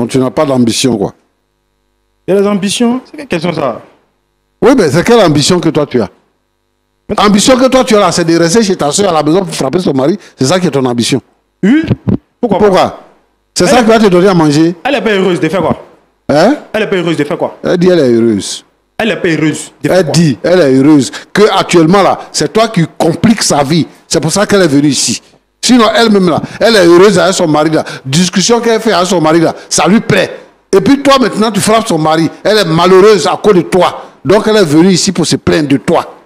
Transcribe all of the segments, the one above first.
Donc tu n'as pas d'ambition, quoi. Il y a des ambitions? C'est quelle question ça? Oui, mais c'est quelle ambition que toi tu as? Ambition que toi tu as là, c'est de rester chez ta soeur à la maison pour frapper son mari. C'est ça qui est ton ambition. Oui. Pourquoi? C'est ça qui va te donner à manger. Elle n'est pas heureuse de faire quoi? Hein? Elle n'est pas heureuse de faire quoi? Elle dit elle est heureuse. Elle n'est pas heureuse de faire Elle quoi? dit elle est heureuse. Que actuellement là, c'est toi qui compliques sa vie. C'est pour ça qu'elle est venue ici. Sinon elle-même là, elle est heureuse avec son mari là. Discussion qu'elle fait avec son mari là, ça lui plaît. Et puis toi maintenant tu frappes son mari. Elle est malheureuse à cause de toi. Donc elle est venue ici pour se plaindre de toi.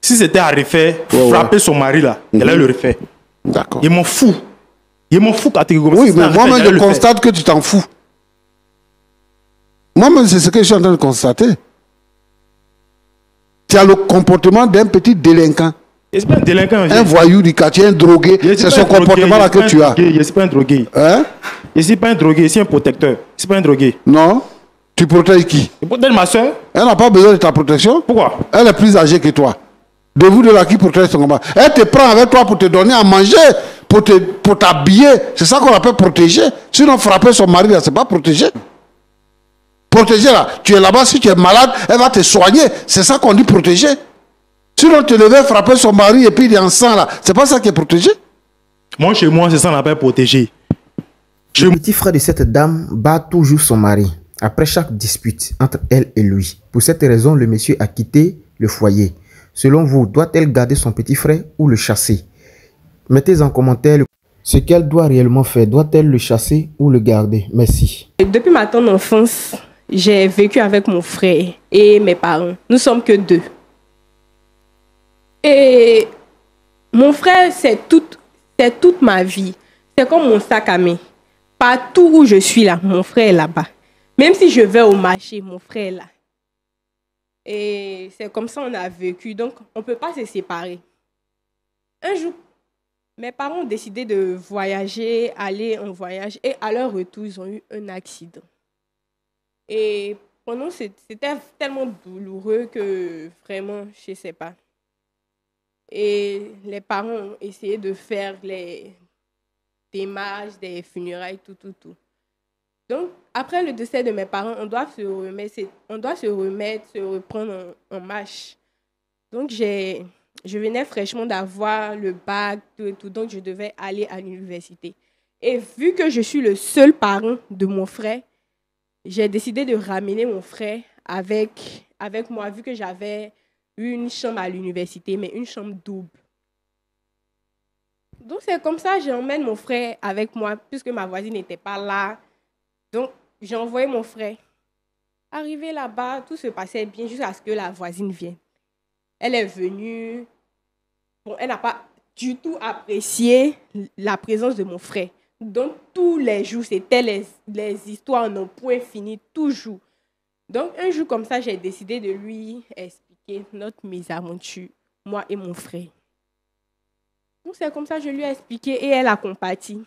Si c'était à refaire, frapper son mari là, elle allait le refaire. D'accord. Il m'en fout. Il m'en fout catégoriquement. Oui, mais moi-même je constate que tu t'en fous. Moi-même c'est ce que je suis en train de constater. Tu as le comportement d'un petit délinquant. Je suis pas un délinquant. Un voyou du quartier, un drogué. C'est ce comportement-là que tu as. Je ne suis pas un drogué. Hein? Je ne suis pas un drogué, je suis un protecteur. Je ne suis pas un drogué. Non. Tu protèges qui? Je protège ma soeur. Elle n'a pas besoin de ta protection. Pourquoi? Elle est plus âgée que toi. De vous de là qui protège son combat. Elle te prend avec toi pour te donner à manger, pour t'habiller. C'est ça qu'on appelle protéger. Sinon, frapper son mari, là, c'est pas protéger. Protéger, là, tu es là-bas, si tu es malade, elle va te soigner. C'est ça qu'on dit protéger. Sinon, te lever, frapper son mari et puis il est en sang, là. C'est pas ça qui est protégé. Moi, chez moi, c'est ça qu'on appelle protéger. Le petit frère de cette dame bat toujours son mari après chaque dispute entre elle et lui. Pour cette raison, le monsieur a quitté le foyer. Selon vous, doit-elle garder son petit frère ou le chasser? Mettez en commentaire ce qu'elle doit réellement faire. Doit-elle le chasser ou le garder? Merci. Depuis ma tendre enfance, j'ai vécu avec mon frère et mes parents. Nous sommes que deux. Et mon frère, c'est toute ma vie. C'est comme mon sac à main. Partout où je suis là, mon frère est là-bas. Même si je vais au marché, mon frère est là. Et c'est comme ça qu'on a vécu. Donc, on ne peut pas se séparer. Un jour, mes parents ont décidé de voyager, aller en voyage. Et à leur retour, ils ont eu un accident. Et pour nous, c'était tellement douloureux que vraiment, je ne sais pas. Et les parents ont essayé de faire les démarches, des funérailles, tout. Donc, après le décès de mes parents, on doit se reprendre en marche. Donc, je venais fraîchement d'avoir le bac, tout, donc je devais aller à l'université. Et vu que je suis le seul parent de mon frère, j'ai décidé de ramener mon frère avec moi, vu que j'avais une chambre à l'université, mais une chambre double. Donc, c'est comme ça que j'emmène mon frère avec moi, puisque ma voisine n'était pas là. Donc, j'ai envoyé mon frère. Arrivé là-bas, tout se passait bien jusqu'à ce que la voisine vienne. Elle est venue. Bon, elle n'a pas du tout apprécié la présence de mon frère. Donc, tous les jours, c'était les histoires n'ont point fini, toujours. Donc, un jour comme ça, j'ai décidé de lui expliquer notre mésaventure, moi et mon frère. Donc, c'est comme ça que je lui ai expliqué et elle a compati.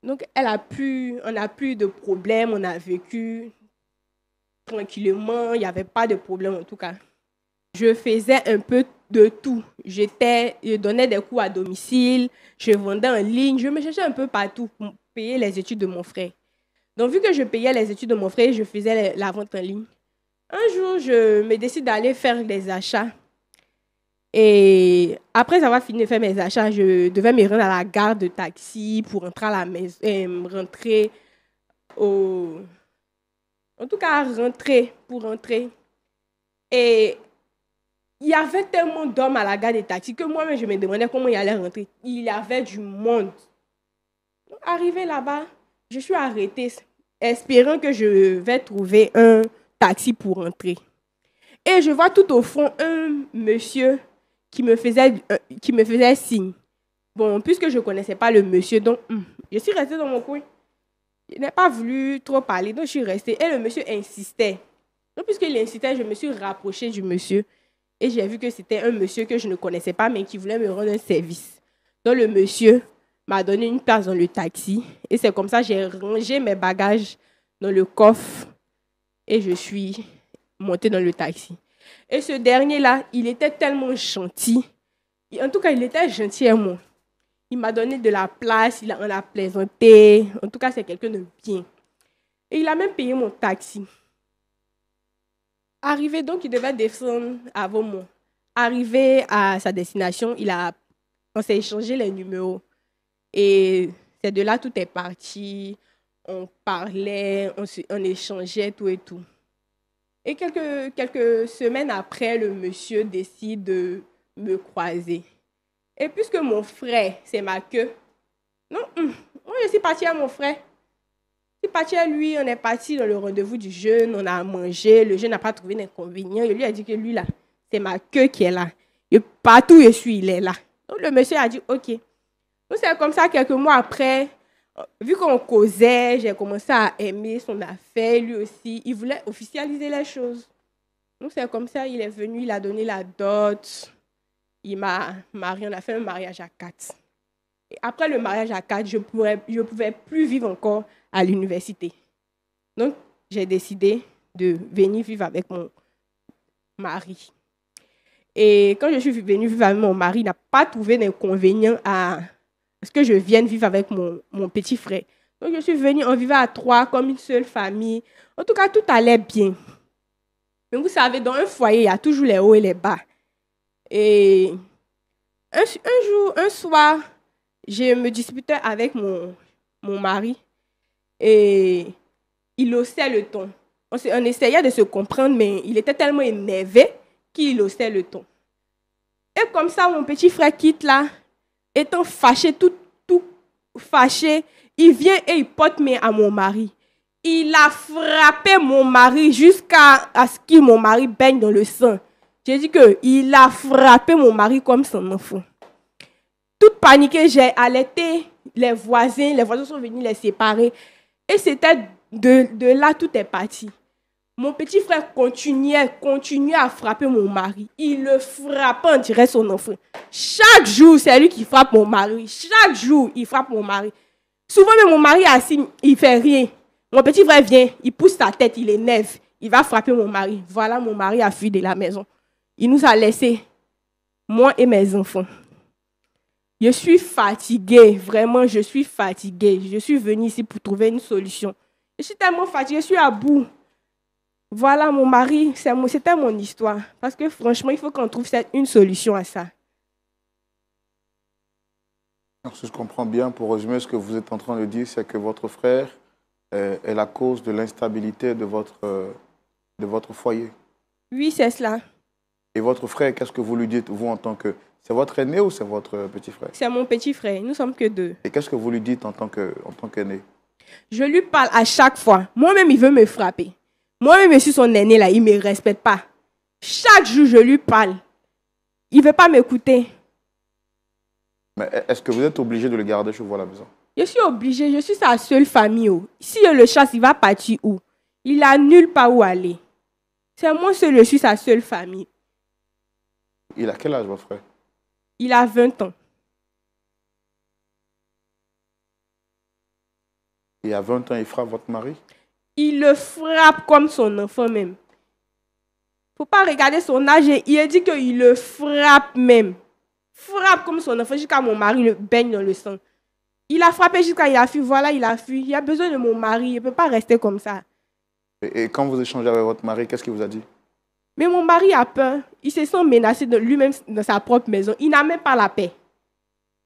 Donc, on n'a plus de problème, on a vécu tranquillement, il n'y avait pas de problème en tout cas. Je faisais un peu de tout. Je donnais des cours à domicile, je vendais en ligne, je me cherchais un peu partout pour payer les études de mon frère. Donc, vu que je payais les études de mon frère, je faisais la vente en ligne. Un jour, je me décide d'aller faire des achats. Et après avoir fini de faire mes achats, je devais me rendre à la gare de taxi pour rentrer à la maison, pour rentrer. Et il y avait tellement d'hommes à la gare de taxi que moi-même, je me demandais comment il allait rentrer. Il y avait du monde. Donc, arrivé là-bas, je suis arrêtée, espérant que je vais trouver un taxi pour rentrer. Et je vois tout au fond un monsieur qui me faisait signe. Bon, puisque je ne connaissais pas le monsieur, donc je suis restée dans mon coin. Il n'a pas voulu trop parler, donc je suis restée. Et le monsieur insistait. Donc, puisqu'il insistait, je me suis rapprochée du monsieur. Et j'ai vu que c'était un monsieur que je ne connaissais pas, mais qui voulait me rendre un service. Donc, le monsieur m'a donné une place dans le taxi. Et c'est comme ça que j'ai rangé mes bagages dans le coffre. Et je suis montée dans le taxi. Et ce dernier-là, il était tellement gentil. En tout cas, il était gentil à moi. Il m'a donné de la place, on a plaisanté. En tout cas, c'est quelqu'un de bien. Et il a même payé mon taxi. Arrivé, donc, il devait descendre à Beaumont. Arrivé à sa destination, on s'est échangé les numéros. Et c'est de là tout est parti. On parlait, on échangeait tout et tout. Et quelques semaines après, le monsieur décide de me croiser. Et puisque mon frère, c'est ma queue, non, moi je suis partie à mon frère. Je suis partie à lui, on est parti dans le rendez-vous du jeune, on a mangé, le jeune n'a pas trouvé d'inconvénient. Il lui a dit que lui là, c'est ma queue qui est là. Et partout où je suis, il est là. Donc le monsieur a dit ok. Donc c'est comme ça, quelques mois après, vu qu'on causait, j'ai commencé à aimer son affaire, lui aussi. Il voulait officialiser les choses. Donc c'est comme ça, il est venu, il a donné la dot. Il m'a marié, on a fait un mariage à 4. Et après le mariage à 4, je ne pouvais plus vivre encore à l'université. Donc, j'ai décidé de venir vivre avec mon mari. Et quand je suis venue vivre avec mon mari, il n'a pas trouvé d'inconvénient à ce que je vienne vivre avec mon petit frère. Donc, je suis venue, on vivait à 3 comme une seule famille. En tout cas, tout allait bien. Mais vous savez, dans un foyer, il y a toujours les hauts et les bas. Et un soir, je me disputais avec mon mari et il haussait le ton. On essayait de se comprendre, mais il était tellement énervé qu'il haussait le ton. Et comme ça, mon petit frère quitte là, étant fâché, tout fâché, il vient et il porte main à mon mari. Il a frappé mon mari jusqu'à ce que mon mari baigne dans le sang. J'ai dit qu'il a frappé mon mari comme son enfant. Toute paniquée, j'ai alerté les voisins sont venus les séparer. Et c'était de là, tout est parti. Mon petit frère continuait à frapper mon mari. Il le frappait, on dirait son enfant. Chaque jour, c'est lui qui frappe mon mari. Chaque jour, il frappe mon mari. Souvent, même mon mari est assis, il ne fait rien. Mon petit frère vient, il pousse sa tête, il énerve. Il va frapper mon mari. Voilà, mon mari a fui de la maison. Il nous a laissés, moi et mes enfants. Je suis fatiguée, vraiment, je suis fatiguée. Je suis venue ici pour trouver une solution. Je suis tellement fatiguée, je suis à bout. Voilà, mon mari, c'était mon histoire. Parce que franchement, il faut qu'on trouve une solution à ça. Alors, si je comprends bien, pour résumer, ce que vous êtes en train de dire, c'est que votre frère est la cause de l'instabilité de votre foyer. Oui, c'est cela. Et votre frère, qu'est-ce que vous lui dites, vous, en tant que... C'est votre aîné ou c'est votre petit frère? C'est mon petit frère, nous sommes que 2. Et qu'est-ce que vous lui dites en tant qu'aîné? Je lui parle à chaque fois. Moi-même, il veut me frapper. Moi-même, je suis son aîné là, il ne me respecte pas. Chaque jour, je lui parle. Il ne veut pas m'écouter. Mais est-ce que vous êtes obligé de le garder chez vous à la maison? Je suis obligée, je suis sa seule famille. Si je le chasse, il va partir où? Il n'a nulle part où aller. C'est moi seul, je suis sa seule famille. Il a quel âge, votre frère? Il a 20 ans. Et à 20 ans, il frappe votre mari? Il le frappe comme son enfant même. Il ne faut pas regarder son âge. Il a dit qu'il le frappe même. Frappe comme son enfant jusqu'à mon mari le baigne dans le sang. Il a frappé jusqu'à il a fui. Voilà, il a fui. Il a besoin de mon mari. Il ne peut pas rester comme ça. Et quand vous échangez avec votre mari, qu'est-ce qu'il vous a dit? Mais mon mari a peur. Il se sent menacé de lui-même dans sa propre maison. Il n'a même pas la paix.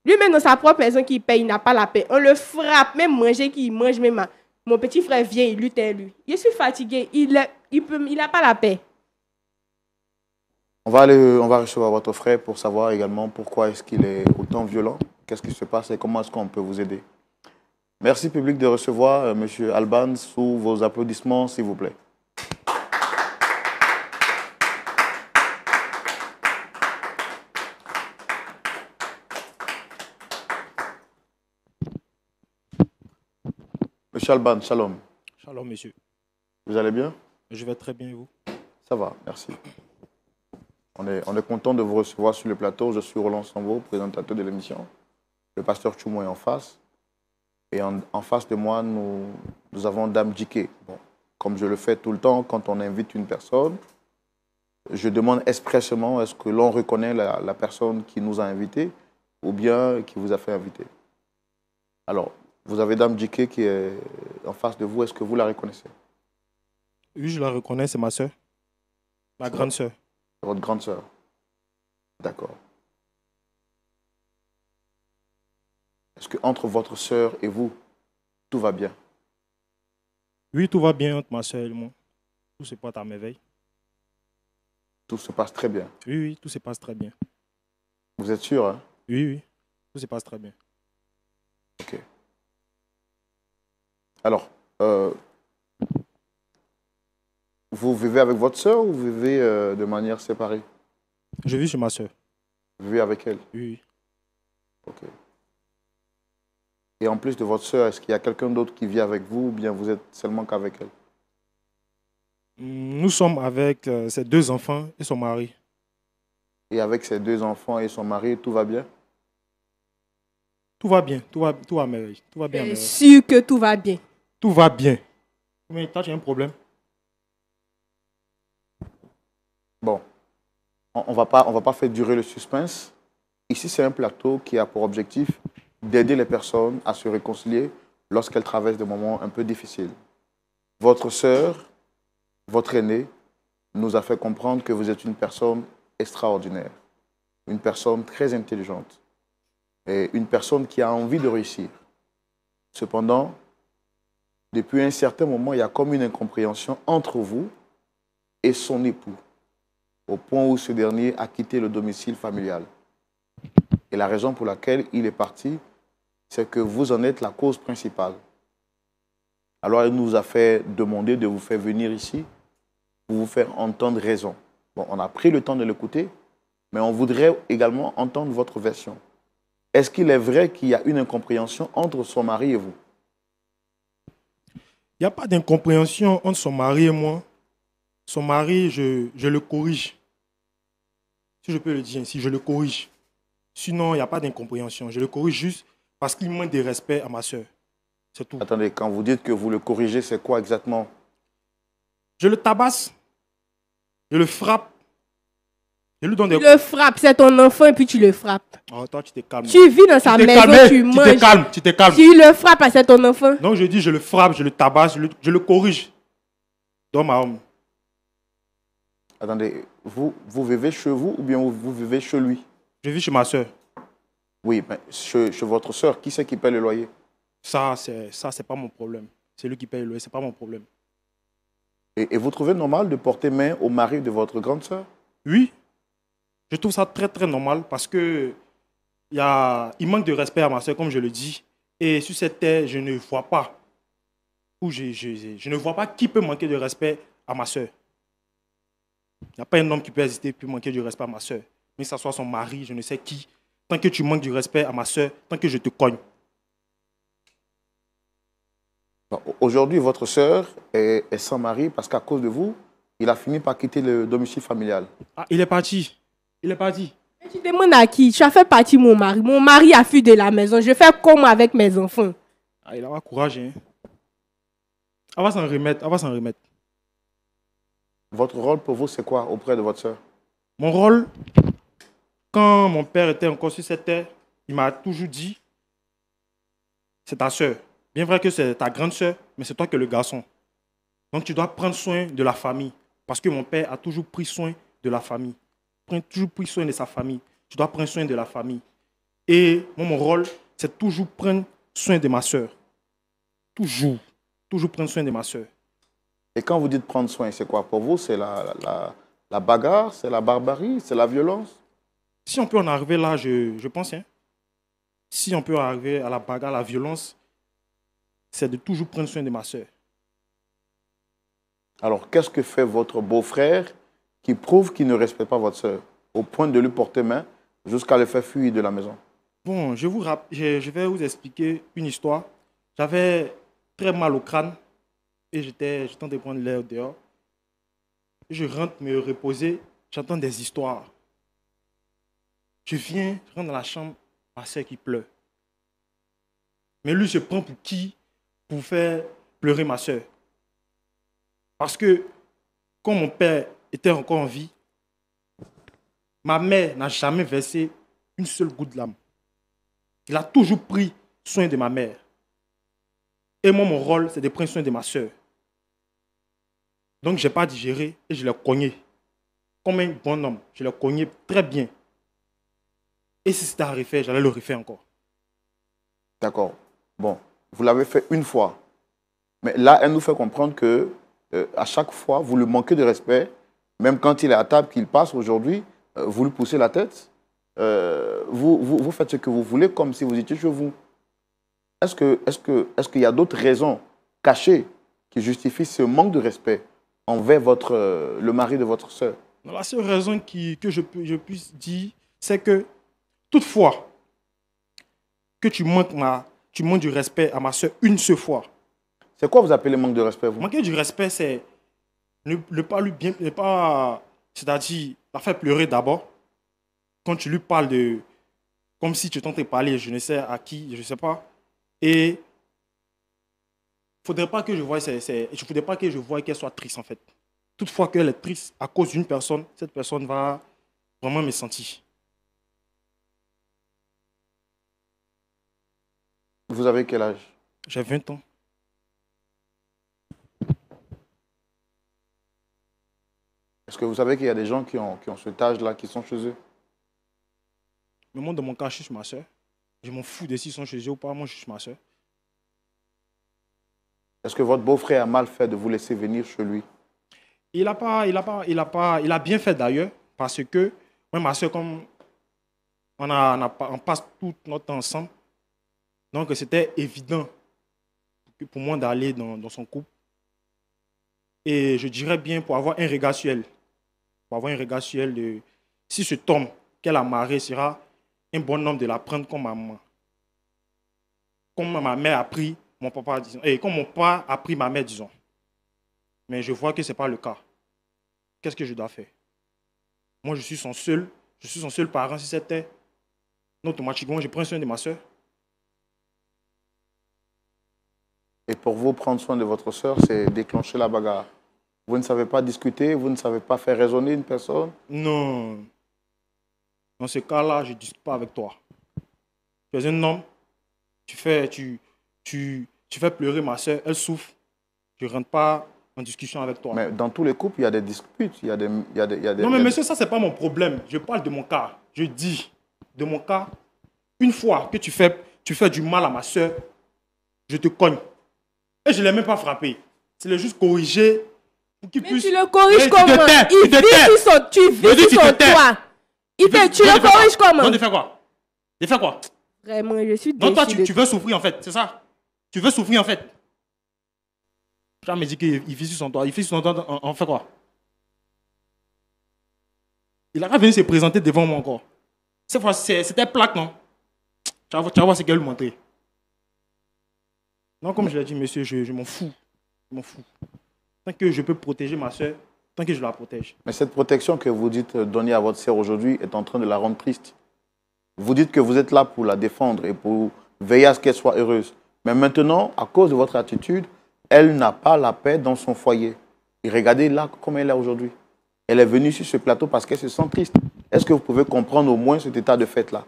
Lui-même dans sa propre maison qu'il paye, il n'a pas la paix. On le frappe, même manger qu'il mange, même. Mon petit frère vient, il lutte avec lui. Je suis fatiguée. Il n'a pas la paix. On va recevoir votre frère pour savoir également pourquoi est-ce qu'il est autant violent, qu'est-ce qui se passe et comment est-ce qu'on peut vous aider. Merci public de recevoir M. Alban sous vos applaudissements, s'il vous plaît. Monsieur Alban, shalom. Shalom, monsieur. Vous allez bien? Je vais très bien, et vous? Ça va, merci. On est content de vous recevoir sur le plateau. Je suis Roland Sambo, présentateur de l'émission. Le pasteur Choumo est en face. Et en face de moi, nous avons Dame Djike. Bon, comme je le fais tout le temps, quand on invite une personne, je demande expressément est-ce que l'on reconnaît la personne qui nous a invités ou bien qui vous a fait inviter. Alors, vous avez Dame Djike qui est en face de vous. Est-ce que vous la reconnaissez? Oui, je la reconnais, c'est ma soeur. Ma grande soeur. Votre grande sœur. D'accord. Est-ce qu'entre votre sœur et vous, tout va bien? Oui, tout va bien entre ma soeur et moi. Tout se passe à merveille. Tout se passe très bien. Oui, oui, tout se passe très bien. Vous êtes sûr, hein? Oui, oui, tout se passe très bien. Ok. Alors, vous vivez avec votre sœur ou vous vivez de manière séparée? Je vis chez ma soeur. Vous vivez avec elle? Oui, oui. Ok. Et en plus de votre sœur, est-ce qu'il y a quelqu'un d'autre qui vit avec vous ou bien vous êtes seulement qu'avec elle? Nous sommes avec ses 2 enfants et son mari. Et avec ses 2 enfants et son mari, tout va bien? Tout va bien, tout va à merveille. Tout va bien à Je merveille. suis sûr que tout va bien. Tout va bien. Mais toi, tu as un problème? Bon, on va pas faire durer le suspense. Ici, c'est un plateau qui a pour objectif d'aider les personnes à se réconcilier lorsqu'elles traversent des moments un peu difficiles. Votre sœur, votre aînée, nous a fait comprendre que vous êtes une personne extraordinaire, une personne très intelligente et une personne qui a envie de réussir. Cependant, depuis un certain moment, il y a comme une incompréhension entre vous et son époux, au point où ce dernier a quitté le domicile familial. Et la raison pour laquelle il est parti, c'est que vous en êtes la cause principale. Alors, il nous a fait demander de vous faire venir ici pour vous faire entendre raison. Bon, on a pris le temps de l'écouter, mais on voudrait également entendre votre version. Est-ce qu'il est vrai qu'il y a une incompréhension entre son mari et vous? Il n'y a pas d'incompréhension entre son mari et moi. Son mari, je le corrige. Si je peux le dire ainsi, je le corrige. Sinon, il n'y a pas d'incompréhension. Je le corrige juste parce qu'il manque de respect à ma soeur. C'est tout. Attendez, quand vous dites que vous le corrigez, c'est quoi exactement? Je le tabasse. Je le frappe. Je lui donne des... Tu le frappes, c'est ton enfant et puis tu le frappes. Oh, toi, tu te calmes. Tu vis dans sa maison, tu manges. Tu te calmes, tu te calmes. Tu le frappes, c'est ton enfant. Donc, je dis, je le frappe, je le tabasse, je le corrige. D'homme à homme. Attendez, vous vivez chez vous ou bien vous vivez chez lui? Je vis chez ma soeur. Oui, mais chez votre soeur, qui c'est qui paie le loyer? Ça, c'est pas mon problème. C'est lui qui paye le loyer, c'est pas mon problème. Et vous trouvez normal de porter main au mari de votre grande soeur? Oui. Je trouve ça très, très normal parce que il manque de respect à ma soeur, comme je le dis. Et sur cette terre, je ne vois pas, je ne vois pas qui peut manquer de respect à ma soeur. Il n'y a pas un homme qui peut hésiter puis manquer du respect à ma soeur. Mais que ce soit son mari, je ne sais qui. Tant que tu manques du respect à ma soeur, tant que je te cogne. Aujourd'hui, votre sœur est sans mari parce qu'à cause de vous, il a fini par quitter le domicile familial. Ah, il est parti. Il est parti. Et tu demandes à qui? Tu as fait partie mon mari. Mon mari a fui de la maison. Je fais comme avec mes enfants. Ah, il a pas courage, hein. On va s'en remettre, on va s'en remettre. Votre rôle pour vous, c'est quoi auprès de votre sœur? Mon rôle, quand mon père était encore sur cette terre, il m'a toujours dit, c'est ta sœur. Bien vrai que c'est ta grande sœur, mais c'est toi qui es le garçon. Donc tu dois prendre soin de la famille. Parce que mon père a toujours pris soin de la famille. Toujours pris soin de sa famille. Tu dois prendre soin de la famille. Et moi, mon rôle, c'est toujours prendre soin de ma sœur. Toujours. Toujours prendre soin de ma sœur. Et quand vous dites prendre soin, c'est quoi pour vous? C'est la bagarre, c'est la barbarie, c'est la violence? Si on peut en arriver là, je pense, hein, si on peut arriver à la bagarre, à la violence, c'est de toujours prendre soin de ma sœur. Alors, qu'est-ce que fait votre beau-frère qui prouve qu'il ne respecte pas votre sœur, au point de lui porter main jusqu'à le faire fuir de la maison? Bon, je vais vous expliquer une histoire. J'avais très mal au crâne et j'étais en train de prendre l'air dehors. Je rentre me reposer, j'entends des histoires. Je rentre dans la chambre, ma soeur qui pleure. Mais lui se prend pour qui? Pour faire pleurer ma soeur. Parce que quand mon père était encore en vie, ma mère n'a jamais versé une seule goutte de larmes. Il a toujours pris soin de ma mère. Et moi, mon rôle, c'est de prendre soin de ma soeur. Donc, je n'ai pas digéré et je l'ai cogné. Comme un bon homme, je l'ai cogné très bien. Et si c'était à refaire, j'allais le refaire encore. D'accord. Bon, vous l'avez fait une fois. Mais là, elle nous fait comprendre que à chaque fois, vous lui manquez de respect. Même quand il est à table, qu'il passe aujourd'hui, vous lui poussez la tête. Vous faites ce que vous voulez comme si vous étiez chez vous. Est-ce qu'il y a d'autres raisons cachées qui justifient ce manque de respect envers le mari de votre sœur? La seule raison que je puisse dire, c'est que toutefois que tu manques du respect à ma soeur une seule fois. C'est quoi vous appelez manque de respect, vous? Manquer du respect, c'est ne pas lui bien, c'est-à-dire la faire pleurer d'abord. Quand tu lui parles comme si tu étais en train de parler, je ne sais à qui, je ne sais pas. Et il ne faudrait pas que je voie qu'elle soit triste en fait. Toutefois qu'elle est triste à cause d'une personne, cette personne va vraiment me sentir. Vous avez quel âge? J'ai 20 ans. Est-ce que vous savez qu'il y a des gens qui ont cet âge-là, qui sont chez eux? Mais moi, dans mon cas, je suis ma soeur. Je m'en fous de s'ils sont chez eux ou pas, moi je suis ma soeur. Est-ce que votre beau-frère a mal fait de vous laisser venir chez lui? Il a bien fait d'ailleurs, parce que moi et ma soeur, comme on passe tout notre temps ensemble, donc c'était évident pour moi d'aller dans son couple. Et je dirais bien pour avoir un regard sur elle. Pour avoir un regard sur elle de si cet homme qu'elle a marié sera un bon homme de la prendre comme maman. Comme ma mère a pris mon papa, disons. Et comme mon père a pris ma mère, disons. Mais je vois que ce n'est pas le cas. Qu'est-ce que je dois faire? Moi, je suis son seul parent. Si c'était automatiquement, je prends soin de ma soeur. Et pour vous, prendre soin de votre soeur, c'est déclencher la bagarre. Vous ne savez pas discuter, vous ne savez pas faire raisonner une personne? Non. Dans ce cas-là, je ne discute pas avec toi. Tu es un homme, tu fais pleurer ma soeur, elle souffre. Je ne rentre pas en discussion avec toi. Mais dans tous les couples, il y a des disputes. Non, mais monsieur, ça, ce n'est pas mon problème. Je parle de mon cas. Je dis, de mon cas, une fois que tu fais du mal à ma soeur, je te cogne. Et je ne l'ai même pas frappé. C'est juste corriger pour qu'il puisse... Mais tu le corriges comment? Tu vis sur son toit. Tu le corriges comment? Non, de faire quoi? De faire quoi? Vraiment, je suis déçue. Non, toi, tu veux souffrir en fait, c'est ça? Tu veux souffrir en fait? Jean me dit qu'il vit sur son toit. Il vit sur son toit, on fait quoi? Il a venu se présenter devant moi encore. Cette fois, c'était plaque, non? Tu vas voir ce qu'elle lui montrer. Non, comme je l'ai dit, monsieur, je m'en fous. Je m'en fous. Tant que je peux protéger ma soeur, tant que je la protège. Mais cette protection que vous dites donner à votre sœur aujourd'hui est en train de la rendre triste. Vous dites que vous êtes là pour la défendre et pour veiller à ce qu'elle soit heureuse. Mais maintenant, à cause de votre attitude, elle n'a pas la paix dans son foyer. Et regardez là comment elle est aujourd'hui. Elle est venue sur ce plateau parce qu'elle se sent triste. Est-ce que vous pouvez comprendre au moins cet état de fait-là?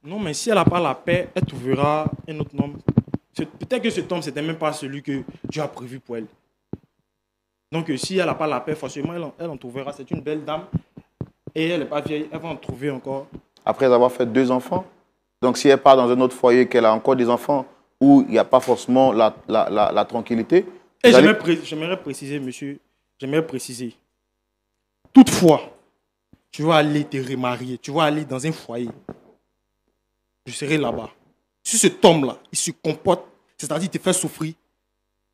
Non, mais si elle n'a pas la paix, elle trouvera un autre homme. Peut-être que cet homme, ce n'était même pas celui que Dieu a prévu pour elle. Donc, si elle n'a pas la paix, forcément, elle en trouvera. C'est une belle dame. Et elle n'est pas vieille, elle va en trouver encore. Après avoir fait 2 enfants. Donc, si elle part dans un autre foyer, qu'elle a encore des enfants, où il n'y a pas forcément la tranquillité. Et j'aimerais préciser, monsieur, j'aimerais préciser. Toutefois, tu vas aller te remarier, tu vas aller dans un foyer. Je serai là-bas. Si cet homme-là, il se comporte, c'est-à-dire il te fait souffrir,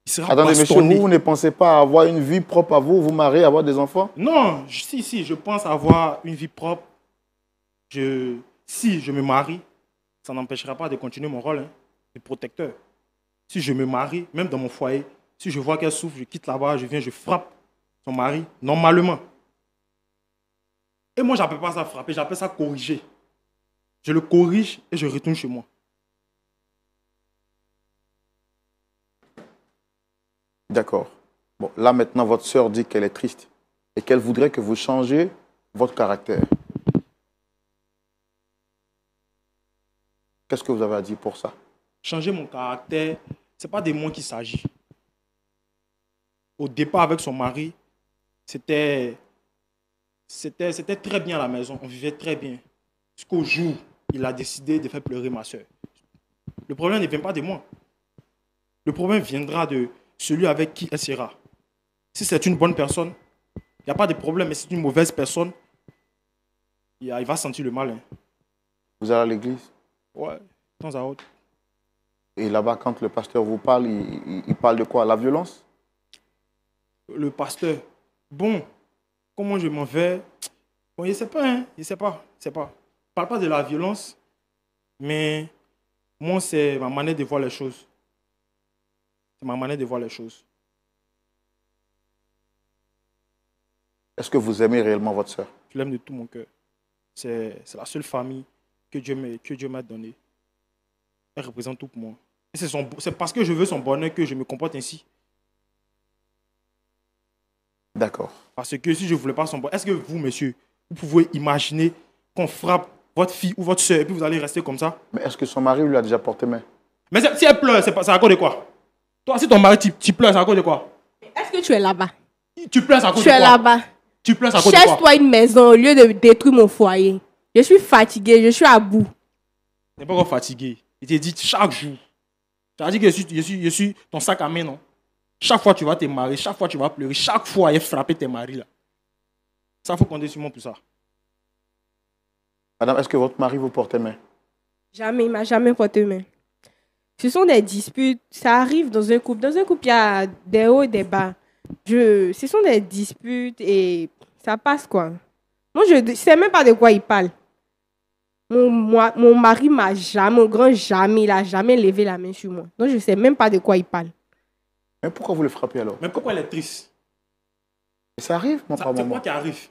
il sera Attendez, bastonné. monsieur, vous ne pensez pas avoir une vie propre à vous, vous marier, avoir des enfants? Non, si, je pense avoir une vie propre. Si je me marie, ça n'empêchera pas de continuer mon rôle de protecteur. Si je me marie, même dans mon foyer, si je vois qu'elle souffre, je quitte là-bas, je viens, je frappe son mari, normalement. Et moi, je n'appelle pas ça frapper, j'appelle ça corriger. Je le corrige et je retourne chez moi. D'accord. Bon, là maintenant, votre sœur dit qu'elle est triste et qu'elle voudrait que vous changiez votre caractère. Qu'est-ce que vous avez à dire pour ça? Changer mon caractère, ce n'est pas de moi qu'il s'agit. Au départ, avec son mari, c'était très bien à la maison. On vivait très bien. Jusqu'au jour où il a décidé de faire pleurer ma soeur. Le problème ne vient pas de moi. Le problème viendra de celui avec qui elle sera. Si c'est une bonne personne, il n'y a pas de problème. Mais si c'est une mauvaise personne, il va sentir le mal. Hein. Vous allez à l'église? Ouais, de temps à autre. Et là-bas, quand le pasteur vous parle, il parle de quoi? La violence? Le pasteur, bon, comment je m'en vais? Bon, il ne sait pas, hein? Il ne sait pas. Il ne parle pas de la violence, mais moi, c'est ma manière de voir les choses. C'est ma manière de voir les choses. Est-ce que vous aimez réellement votre sœur? Je l'aime de tout mon cœur. C'est la seule famille que Dieu m'a donnée. Elle représente tout pour moi. Et c'est parce que je veux son bonheur que je me comporte ainsi. D'accord. Parce que si je ne voulais pas son bonheur, est-ce que vous, monsieur, vous pouvez imaginer qu'on frappe votre fille ou votre soeur et puis vous allez rester comme ça? Mais est-ce que son mari lui a déjà porté main? Mais si elle pleure, c'est à cause de quoi? Toi, si ton mari, tu pleures, c'est à cause de quoi? Est-ce que tu es là-bas? Tu pleures, c'est à cause de Tu quoi? es là-bas. Tu pleures, c'est à cause de quoi? Cherche-toi une maison au lieu de détruire mon foyer. Je suis fatiguée, je suis à bout. Tu n'es pas encore fatigué. Il te dit chaque jour. Tu as dit que je suis ton sac à main, non? Chaque fois tu vas te marier, chaque fois tu vas pleurer, chaque fois il frapper tes maris là. Ça, il faut compter sur moi pour ça. Madame, est-ce que votre mari vous porte main? Jamais, il ne m'a jamais porté main. Ce sont des disputes, ça arrive dans un couple. Dans un couple, il y a des hauts et des bas. Ce sont des disputes et ça passe quoi. Moi, je ne sais même pas de quoi il parle. Mon mari m'a jamais, mon grand jamais, il n'a jamais levé la main sur moi. Donc, je ne sais même pas de quoi il parle. Mais pourquoi vous le frappez alors? Mais pourquoi elle est triste? Et ça arrive, mon papa, C'est maman. quoi qui arrive?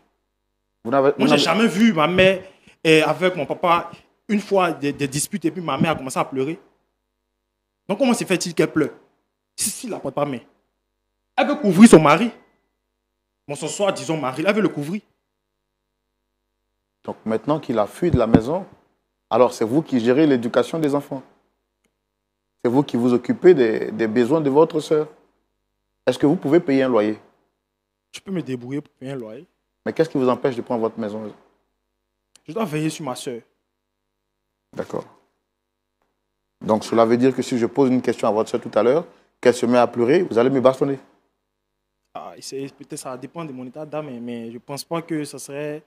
Moi, Moi, je n'ai jamais vu ma mère avec mon papa une fois des disputes et puis ma mère a commencé à pleurer. Donc, comment se fait-il qu'elle pleure? Si elle ne porte pas main. Elle veut couvrir son mari. Bon, ce soir, disons mari, elle veut le couvrir. Donc maintenant qu'il a fui de la maison, alors c'est vous qui gérez l'éducation des enfants. C'est vous qui vous occupez des besoins de votre sœur. Est-ce que vous pouvez payer un loyer? Je peux me débrouiller pour payer un loyer. Mais qu'est-ce qui vous empêche de prendre votre maison? Je dois veiller sur ma soeur. D'accord. Donc cela veut dire que si je pose une question à votre sœur tout à l'heure, qu'elle se met à pleurer, vous allez me bastonner? Ah, peut-être ça dépend de mon état d'âme, mais je ne pense pas que ça serait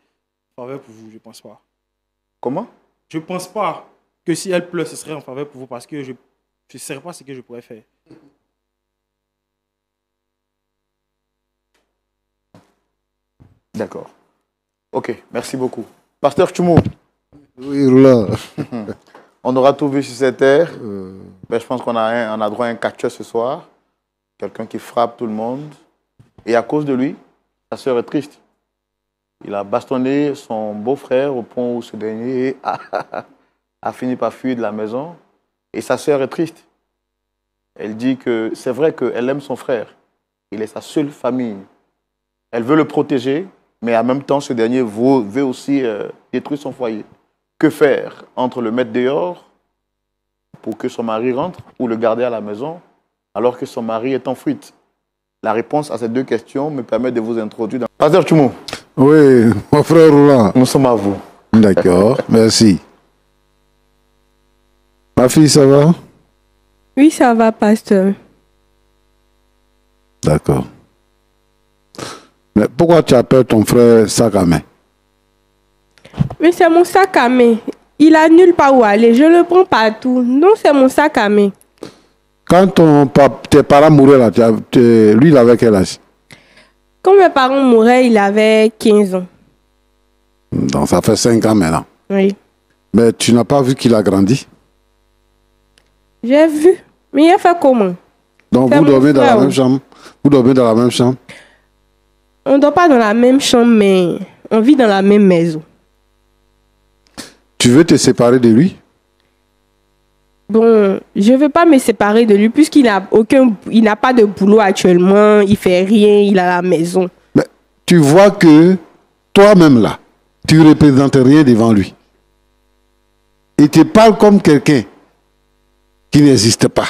en faveur pour vous. Je ne pense pas. Comment? Je ne pense pas que si elle pleure, ce serait en faveur pour vous parce que je ne sais pas ce que je pourrais faire. D'accord. Ok, merci beaucoup. Pasteur Tchoumou. Oui, Roula. On aura tout vu sur cette terre. Ben, je pense qu'on a droit à un catcheur ce soir. Quelqu'un qui frappe tout le monde. Et à cause de lui, sa sœur est triste. Il a bastonné son beau-frère au point où ce dernier a fini par fuir de la maison. Et sa sœur est triste. Elle dit que c'est vrai qu'elle aime son frère. Il est sa seule famille. Elle veut le protéger, mais en même temps, ce dernier veut aussi détruire son foyer. Que faire entre le mettre dehors pour que son mari rentre ou le garder à la maison alors que son mari est en fuite? La réponse à ces deux questions me permet de vous introduire dans... Pasteur Tchoumou. Oui, mon frère Roland. Nous sommes à vous. D'accord, merci. Ma fille, ça va? Oui, ça va, pasteur. D'accord. Mais pourquoi tu appelles ton frère sac à main? Mais c'est mon sac à main. Il a nulle part où aller. Je le prends partout. Non, c'est mon sac à main. Quand tes parents mouraient là, lui, il avait quel âge? Quand mes parents mouraient, il avait 15 ans. Donc ça fait 5 ans maintenant. Oui. Mais tu n'as pas vu qu'il a grandi? J'ai vu. Mais il a fait comment? Donc vous dormez dans la même chambre? Vous dormez dans la même chambre? On ne dort pas dans la même chambre, mais on vit dans la même maison. Tu veux te séparer de lui? Bon, je ne veux pas me séparer de lui puisqu'il n'a pas de boulot actuellement, il ne fait rien, il a la maison. Mais tu vois que toi-même là, tu ne représentes rien devant lui. il te parle comme quelqu'un qui n'existe pas.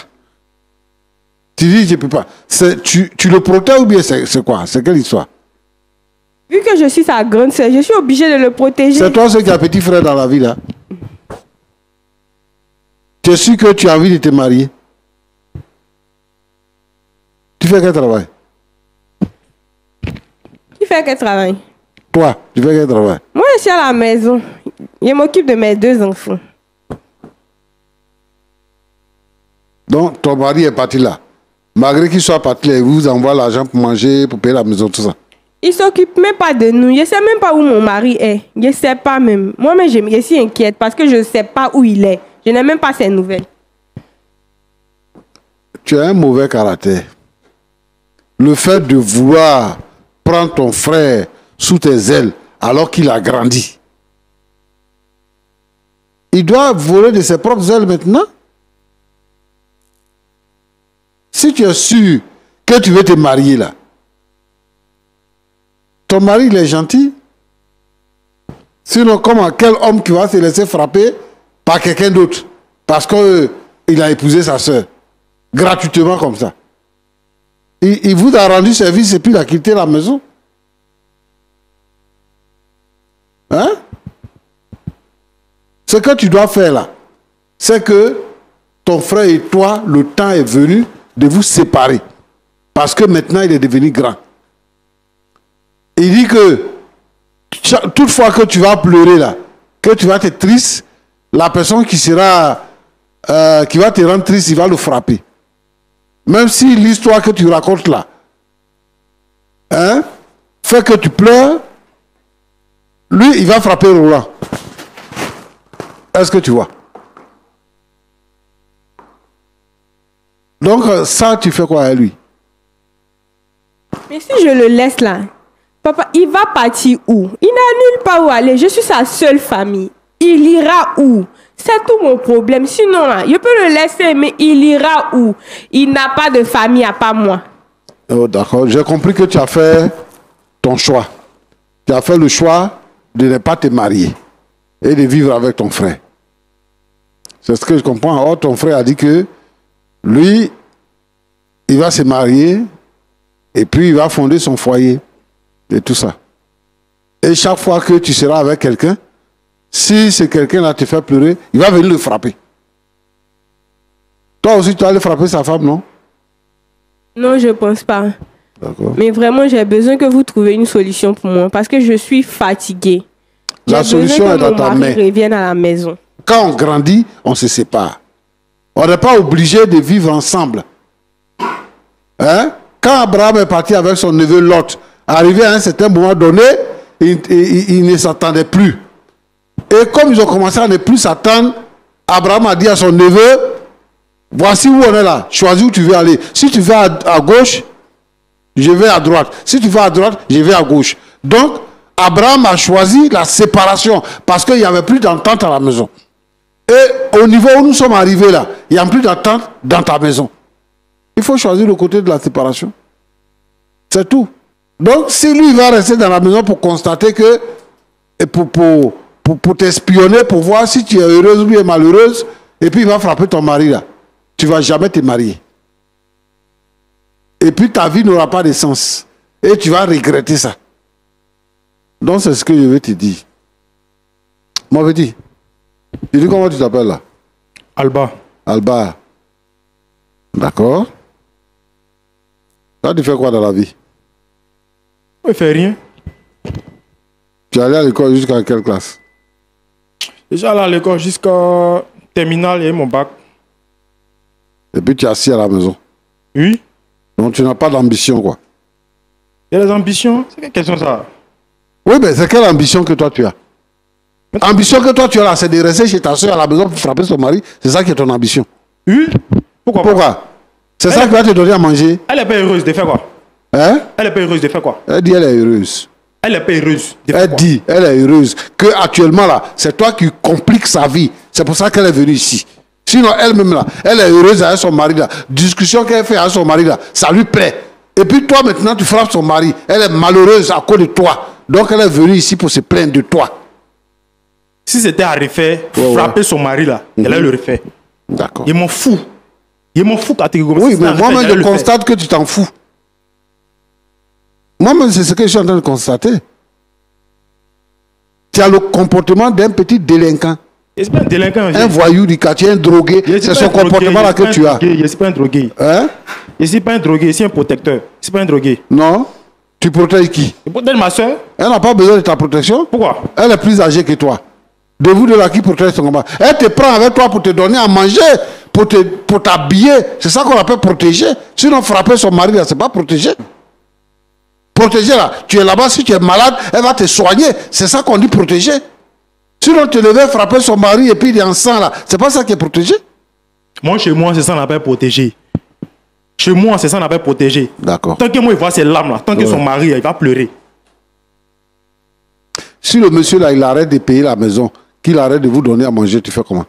Tu dis, je ne peux pas. Tu le protèges ou bien c'est quoi? C'est quelle histoire? Vu que je suis sa grande sœur, je suis obligée de le protéger. C'est toi qui as petit frère dans la vie là. Tu es sûr que tu as envie de te marier? Tu fais quel travail? Qui fait quel travail? Toi, tu fais quel travail? Moi, je suis à la maison. Je m'occupe de mes 2 enfants. Donc, ton mari est parti là. Malgré qu'il soit parti là, il vous envoie l'argent pour manger, pour payer la maison, tout ça. Il s'occupe même pas de nous. Je ne sais même pas où mon mari est. Je ne sais pas même. Moi-même, je suis inquiète parce que je ne sais pas où il est. Je n'ai même pas ses nouvelles. Tu as un mauvais caractère. Le fait de vouloir prendre ton frère sous tes ailes alors qu'il a grandi. Il doit voler de ses propres ailes maintenant. Si tu es sûr que tu veux te marier là, ton mari il est gentil. Sinon, comment quel homme qui va se laisser frapper par quelqu'un d'autre parce qu'il a épousé sa soeur gratuitement comme ça? Il vous a rendu service et puis il a quitté la maison. Hein? Ce que tu dois faire là, c'est que ton frère et toi, le temps est venu de vous séparer. Parce que maintenant, il est devenu grand. Il dit que toutefois que tu vas pleurer là, que tu vas être triste, la personne qui va te rendre triste, il va le frapper. Même si l'histoire que tu racontes là, hein, fait que tu pleures, lui, il va frapper Roland. Est-ce que tu vois? Donc, ça, tu fais quoi à lui? Mais si je le laisse là, papa, il va partir où? Il n'a nulle part où aller. Je suis sa seule famille. Il ira où? C'est tout mon problème. Sinon, là, je peux le laisser, mais il ira où? Il n'a pas de famille à part moi. Oh, d'accord. J'ai compris que tu as fait ton choix. Tu as fait le choix de ne pas te marier et de vivre avec ton frère. C'est ce que je comprends. Or, ton frère a dit que lui, il va se marier et puis il va fonder son foyer et tout ça. Et chaque fois que tu seras avec quelqu'un, si ce quelqu'un-là te fait pleurer, il va venir le frapper. Toi aussi, tu vas aller frapper sa femme, non? Non, je ne pense pas. D'accord. Mais vraiment, j'ai besoin que vous trouviez une solution pour moi parce que je suis fatiguée. La solution est dans ta main. J'ai besoin que mon mari revienne à la maison. Quand on grandit, on se sépare. On n'est pas obligé de vivre ensemble. Hein? Quand Abraham est parti avec son neveu Lot, arrivé à un certain moment donné, il ne s'attendait plus. Et comme ils ont commencé à ne plus s'attendre, Abraham a dit à son neveu, voici où on est là, choisis où tu veux aller. Si tu vas à gauche, je vais à droite. Si tu vas à droite, je vais à gauche. Donc, Abraham a choisi la séparation parce qu'il n'y avait plus d'entente à la maison. Et au niveau où nous sommes arrivés là, il n'y a plus d'entente dans ta maison. Il faut choisir le côté de la séparation. C'est tout. Donc, si lui va rester dans la maison pour constater que, et pour t'espionner, pour voir si tu es heureuse ou bien malheureuse, et puis il va frapper ton mari là, tu ne vas jamais te marier. Et puis ta vie n'aura pas de sens. Et tu vas regretter ça. Donc c'est ce que je vais te dire. Mon petit, tu dis comment tu t'appelles là? Alba. Alba. D'accord. Là, tu fais quoi dans la vie? Il ne fait rien. Tu es allé à l'école jusqu'à quelle classe? Déjà allé à l'école jusqu'à terminale et mon bac. Et puis tu es assis à la maison. Oui. Donc tu n'as pas d'ambition quoi. Il y a des ambitions? C'est quelle question ça? Oui, mais c'est quelle ambition que toi tu as? Ambition que toi tu as là, c'est de rester chez ta soeur à la maison pour frapper son mari. C'est ça qui est ton ambition. Oui. Pourquoi? C'est ça qui va te donner à manger. Elle n'est pas heureuse de faire quoi? Hein? Elle n'est pas heureuse de faire quoi? Elle dit elle est heureuse. Elle n'est pas heureuse de faire Elle quoi? dit, elle est heureuse. Que actuellement là, c'est toi qui compliques sa vie. C'est pour ça qu'elle est venue ici. Sinon, elle-même là, elle est heureuse avec son mari là. Discussion qu'elle fait avec son mari là, ça lui plaît. Et puis toi maintenant, tu frappes son mari. Elle est malheureuse à cause de toi. Donc elle est venue ici pour se plaindre de toi. Si c'était à refaire, frapper son mari là, elle allait le refaire. D'accord. Il m'en fout. Il m'en fout catégoriquement. Oui, Si mais c'était à moi-même, refaire, je constate que tu t'en fous. Moi-même, c'est ce que je suis en train de constater. Tu as le comportement d'un petit délinquant. Je ne suis pas un délinquant. Un voyou du quartier, un drogué. C'est ce comportement-là que tu as. Je ne suis pas un drogué. Hein? Je ne suis pas un drogué, je suis un protecteur. Je ne suis pas un drogué. Non. Tu protèges qui? Je protège ma soeur. Elle n'a pas besoin de ta protection. Pourquoi? Elle est plus âgée que toi. De vous de là qui protège son combat. Elle te prend avec toi pour te donner à manger, pour t'habiller. C'est ça qu'on appelle protéger. Sinon, frapper son mari, là, c'est pas protéger. Protéger là, tu es là-bas, si tu es malade, elle va te soigner. C'est ça qu'on dit protéger. Sinon, te lever, frapper son mari et puis il est en sang là. C'est pas ça qui est protégé. Moi, chez moi, c'est ça qu'on appelle protéger. Chez moi, c'est ça qu'on appelle protéger. D'accord. Tant que moi, il voit ses larmes là, tant que son mari, il va pleurer. Si le monsieur là, il arrête de payer la maison, qu'il arrête de vous donner à manger, tu fais comment?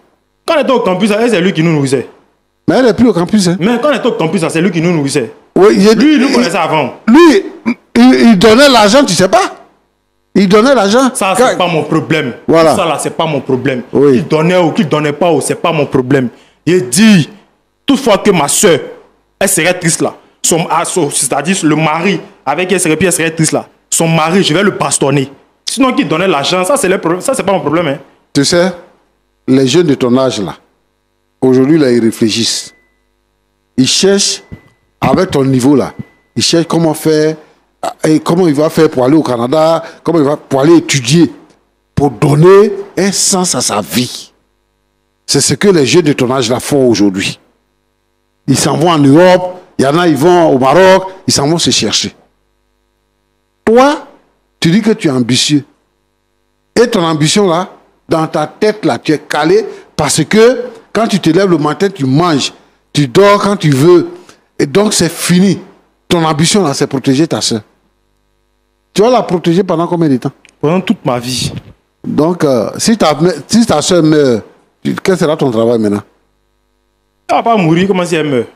Quand on était au campus, c'est lui qui nous nourrissait. Mais elle n'est plus au campus. Hein? Mais quand on était au campus, c'est lui qui nous nourrissait. Oui, Lui, il nous connaissait avant. Lui, il donnait l'argent, tu sais pas? Il donnait l'argent. Ça, c'est pas mon problème. Voilà. Ça, là, c'est pas mon problème. Oui. Qu'il donnait ou qu'il donnait pas, c'est pas mon problème. Il dit, toutefois que ma soeur, elle serait triste là. C'est-à-dire le mari, avec elle serait, puis elle serait triste là. Son mari, je vais le bastonner. Sinon, qu'il donnait l'argent, ça, c'est pas mon problème. Hein. Tu sais, les jeunes de ton âge là, aujourd'hui, là, ils réfléchissent. Ils cherchent, avec ton niveau là, ils cherchent comment faire, et comment il va faire pour aller au Canada, comment il va pour aller étudier, pour donner un sens à sa vie. C'est ce que les jeunes de ton âge là font aujourd'hui. Ils s'en vont en Europe, il y en a, ils vont au Maroc, ils s'en vont se chercher. Toi, tu dis que tu es ambitieux. Et ton ambition là, dans ta tête là, tu es calé parce que quand tu te lèves le matin, tu manges, tu dors quand tu veux. Et donc c'est fini. Ton ambition là, c'est protéger ta soeur. Tu vas la protéger pendant combien de temps? Pendant toute ma vie. Donc, si ta soeur meurt, quel sera ton travail maintenant? Elle va pas mourir, comment si elle meurt?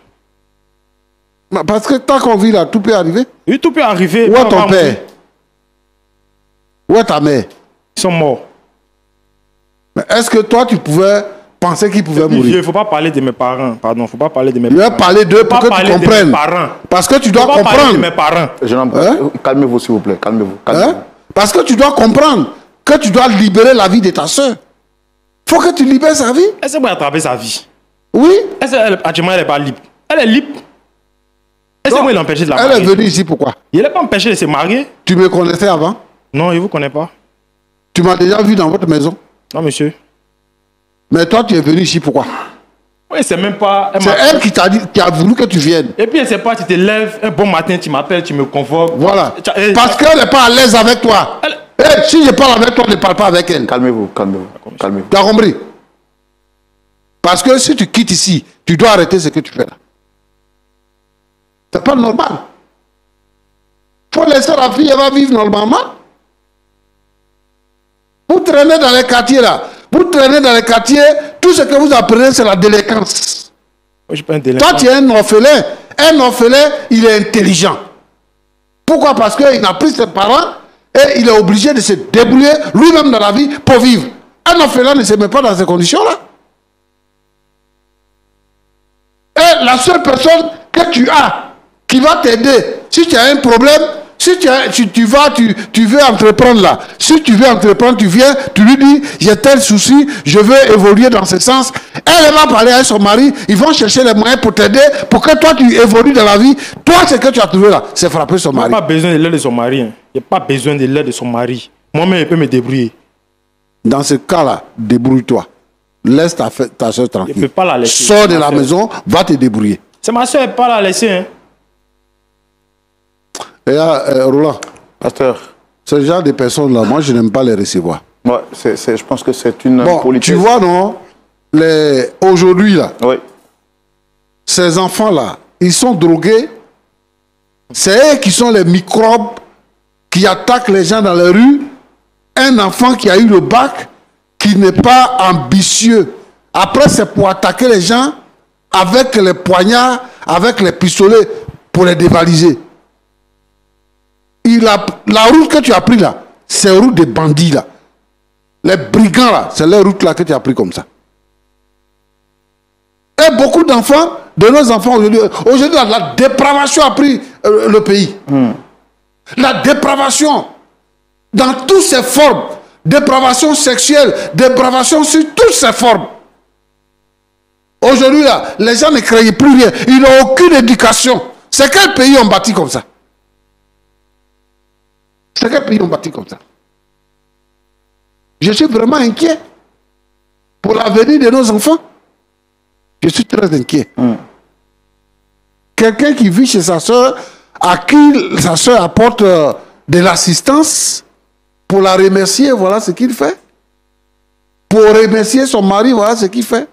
Parce que tant qu'on vit là, tout peut arriver. Oui, tout peut arriver. Où est ton père? Où est ta mère? Ils sont morts. Mais est-ce que toi, tu pouvais penser qu'ils pouvaient mourir? Il ne faut pas parler de mes parents. Pardon, il ne faut pas parler de mes parents. Je vais parler d'eux pour que tu comprennes. Parce que tu dois comprendre. Parler de mes parents. Calmez-vous, s'il vous plaît. Calmez-vous. Parce que tu dois comprendre que tu dois libérer la vie de ta soeur. Il faut que tu libères sa vie. Est-ce qu'elle va attraper sa vie? Oui. Est-ce qu'actuellement, elle n'est pas libre? Elle est libre. Est-ce que moi, il l'a empêché de la marier? Elle est venue ici pourquoi? Il n'est pas empêché de se marier. Tu me connaissais avant? Non, il ne vous connaît pas. Tu m'as déjà vu dans votre maison? Non, monsieur. Mais toi, tu es venu ici pourquoi? Oui, c'est même pas... C'est elle qui t'a dit, qui a voulu que tu viennes. Et puis, elle ne sait pas, tu te lèves, un bon matin, tu m'appelles, tu me convoques. Voilà. Parce qu'elle n'est pas à l'aise avec toi. Si je parle avec toi, ne parle pas avec elle. Calmez-vous, calmez-vous. Tu as compris? Parce que si tu quittes ici, tu dois arrêter ce que tu fais là. C'est pas normal. Il faut laisser la fille, elle va vivre normalement. Vous traînez dans les quartiers là. Vous traînez dans les quartiers, tout ce que vous apprenez, c'est la délinquance. Moi, je suis pas un délinquant. Toi, tu es un orphelin. Un orphelin, il est intelligent. Pourquoi? Parce qu'il n'a plus ses parents et il est obligé de se débrouiller lui-même dans la vie pour vivre. Un orphelin ne se met pas dans ces conditions-là. Et la seule personne que tu as qui va t'aider, si tu as un problème, si tu veux entreprendre là, si tu veux entreprendre, tu viens, tu lui dis, j'ai tel souci, je veux évoluer dans ce sens. Elle va parler avec son mari, ils vont chercher les moyens pour t'aider, pour que toi tu évolues dans la vie. Toi, ce que tu as trouvé là, c'est frapper son mari. Il n'y a pas besoin de l'aide de son mari. Hein. Il n'y a pas besoin de l'aide de son mari. Moi-même, je peux me débrouiller. Dans ce cas-là, débrouille-toi. Laisse ta soeur tranquille. Je ne peux pas la laisser. Sors de la maison, va te débrouiller. C'est ma soeur, elle ne peut pas la laisser. Hein. Et là, Roland, Pasteur, ce genre de personnes-là, moi, je n'aime pas les recevoir. Ouais, je pense que c'est une politesse. Tu vois, non, aujourd'hui, là, oui. Ces enfants-là, ils sont drogués. C'est eux qui sont les microbes qui attaquent les gens dans les rues. Un enfant qui a eu le bac, qui n'est pas ambitieux. Après, c'est pour attaquer les gens avec les poignards, avec les pistolets, pour les dévaliser. La route que tu as pris là, c'est une route des bandits là. les brigands là, c'est les routes là que tu as pris comme ça. Et beaucoup d'enfants, de nos enfants aujourd'hui, la dépravation a pris le pays. La dépravation, dans toutes ses formes, dépravation sexuelle, dépravation sur toutes ses formes. Aujourd'hui, là, les gens ne craignent plus rien. Ils n'ont aucune éducation. C'est quel pays on bâtit comme ça? C'est quel pays on bâtit comme ça? Je suis vraiment inquiet pour l'avenir de nos enfants. Je suis très inquiet. Quelqu'un qui vit chez sa soeur, à qui sa soeur apporte de l'assistance, pour la remercier, voilà ce qu'il fait. Pour remercier son mari, voilà ce qu'il fait.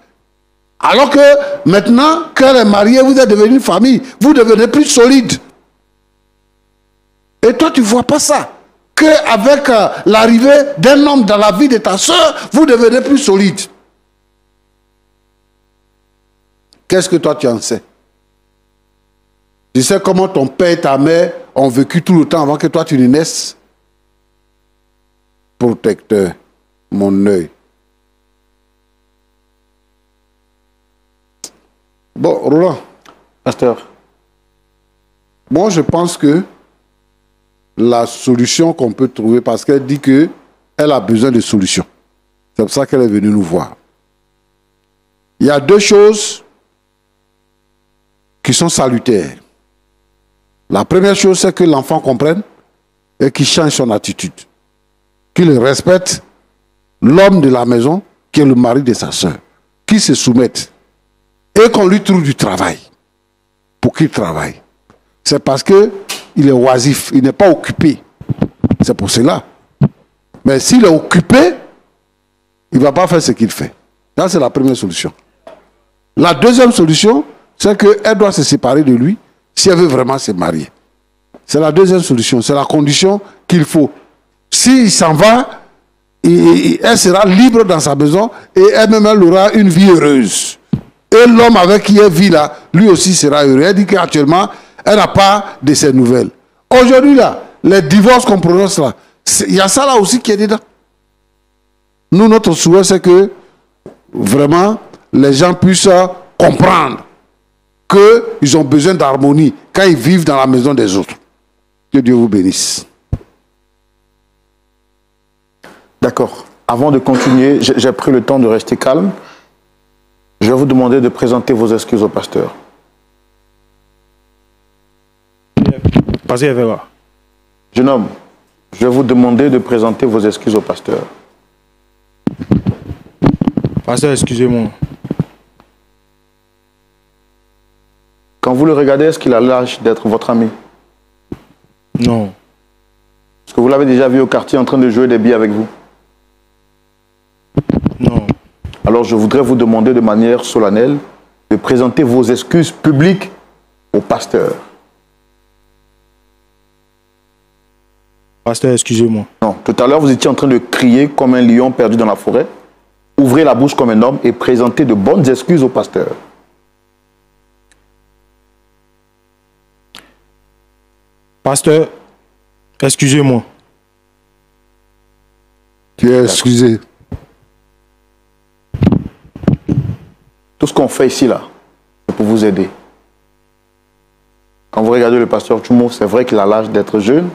Alors que maintenant qu'elle est mariée, vous êtes devenu une famille, vous devenez plus solide. Et toi, tu ne vois pas ça. Qu'avec l'arrivée d'un homme dans la vie de ta soeur, vous devenez plus solide. Qu'est-ce que toi tu en sais? Tu sais comment ton père et ta mère ont vécu tout le temps avant que toi tu ne naisses? Protecteur, mon œil. Bon, Roland. Pasteur. Moi, je pense que la solution qu'on peut trouver, parce qu'elle dit qu'elle a besoin de solutions. C'est pour ça qu'elle est venue nous voir. Il y a deux choses qui sont salutaires. La première chose, c'est que l'enfant comprenne et qu'il change son attitude. Qu'il respecte l'homme de la maison, qui est le mari de sa soeur. Qu'il se soumette. Et qu'on lui trouve du travail. Pour qu'il travaille. C'est parce qu'il est oisif, il n'est pas occupé. C'est pour cela. Mais s'il est occupé, il ne va pas faire ce qu'il fait. Ça, c'est la première solution. La deuxième solution, c'est qu'elle doit se séparer de lui si elle veut vraiment se marier. C'est la deuxième solution. C'est la condition qu'il faut. S'il s'en va, elle sera libre dans sa maison et elle-même, elle aura une vie heureuse. Et l'homme avec qui elle vit là, lui aussi sera heureux. Elle dit qu'actuellement, elle n'a pas de ses nouvelles. Aujourd'hui, là, les divorces qu'on prononce là, il y a ça là aussi qui est dedans. Nous, notre souhait, c'est que vraiment, les gens puissent comprendre qu'ils ont besoin d'harmonie quand ils vivent dans la maison des autres. Que Dieu vous bénisse. D'accord. Avant de continuer, j'ai pris le temps de rester calme. Je vais vous demander de présenter vos excuses au pasteur. Pasteur Evera. Jeune homme, je vais vous demander de présenter vos excuses au pasteur. Pasteur, excusez-moi. Quand vous le regardez, est-ce qu'il a l'âge d'être votre ami? Non. Est-ce que vous l'avez déjà vu au quartier en train de jouer des billes avec vous? Non. Alors je voudrais vous demander de manière solennelle de présenter vos excuses publiques au pasteur. Pasteur, excusez-moi. Non, tout à l'heure vous étiez en train de crier comme un lion perdu dans la forêt. Ouvrez la bouche comme un homme et présentez de bonnes excuses au pasteur. Pasteur, excusez-moi. Tu es excusé. Tout ce qu'on fait ici, là, c'est pour vous aider. Quand vous regardez le pasteur Tchoumo, c'est vrai qu'il a l'âge d'être jeune,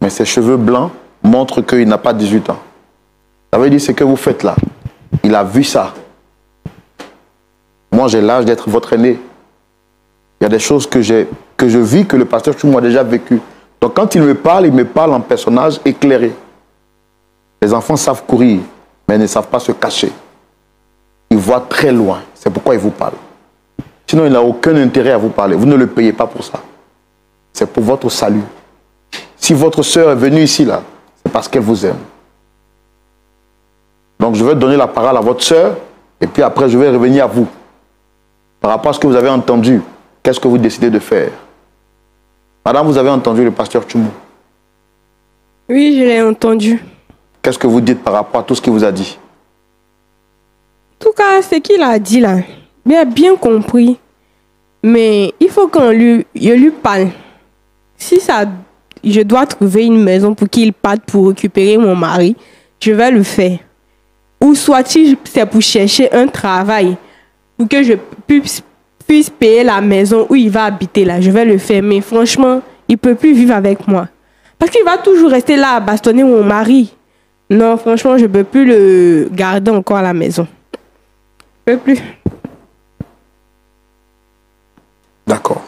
mais ses cheveux blancs montrent qu'il n'a pas 18 ans. Ça veut dire ce que vous faites là. Il a vu ça. Moi, j'ai l'âge d'être votre aîné. Il y a des choses que je vis que le pasteur Tchoumo a déjà vécu. Donc quand il me parle en personnage éclairé. Les enfants savent courir, mais ils ne savent pas se cacher. Ils voient très loin. C'est pourquoi il vous parle. Sinon, il n'a aucun intérêt à vous parler. Vous ne le payez pas pour ça. C'est pour votre salut. Si votre sœur est venue ici, là, c'est parce qu'elle vous aime. Donc, je vais donner la parole à votre sœur, et puis après, je vais revenir à vous. Par rapport à ce que vous avez entendu, qu'est-ce que vous décidez de faire? Madame, vous avez entendu le pasteur Tchoumo? Oui, je l'ai entendu. Qu'est-ce que vous dites par rapport à tout ce qu'il vous a dit? En tout cas, ce qu'il a dit là, j'ai bien compris. Mais il faut je lui parle. Si je dois trouver une maison pour qu'il parte pour récupérer mon mari, je vais le faire. ou soit si c'est pour chercher un travail, pour que je puisse payer la maison où il va habiter là, je vais le faire. Mais franchement, il ne peut plus vivre avec moi. Parce qu'il va toujours rester là à bastonner mon mari. Non, franchement, je ne peux plus le garder encore à la maison. Je ne peux plus. D'accord.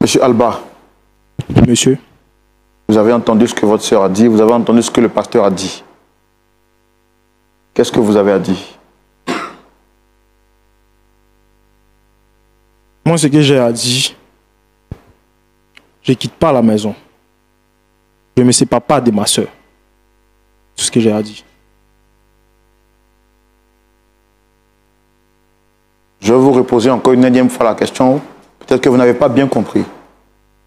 Monsieur Alba. Monsieur. Vous avez entendu ce que votre sœur a dit, vous avez entendu ce que le pasteur a dit. Qu'est-ce que vous avez à dire? Moi, ce que j'ai à dire, je ne quitte pas la maison. Je ne me sépare pas de ma soeur. C'est ce que j'ai à dire. Je vais vous reposer encore une énième fois la question. Peut-être que vous n'avez pas bien compris.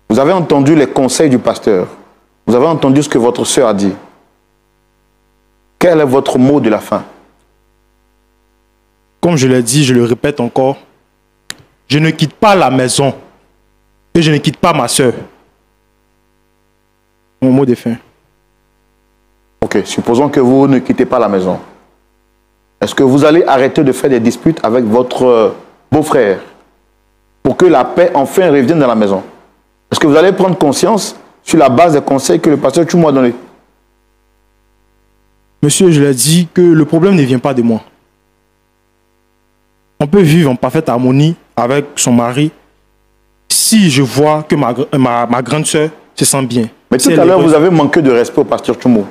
Vous avez entendu les conseils du pasteur. Vous avez entendu ce que votre sœur a dit. Quel est votre mot de la fin? Comme je l'ai dit, je le répète encore. Je ne quitte pas la maison. Et je ne quitte pas ma soeur. Mon mot de fin. Ok, supposons que vous ne quittez pas la maison. Est-ce que vous allez arrêter de faire des disputes avec votre beau-frère pour que la paix enfin revienne dans la maison? Est-ce que vous allez prendre conscience sur la base des conseils que le pasteur Tchoumo a donnés? Monsieur, je l'ai dit que le problème ne vient pas de moi. On peut vivre en parfaite harmonie avec son mari si je vois que ma grande soeur se sent bien. Mais tout à l'heure, vous avez manqué de respect au pasteur Tchoumo.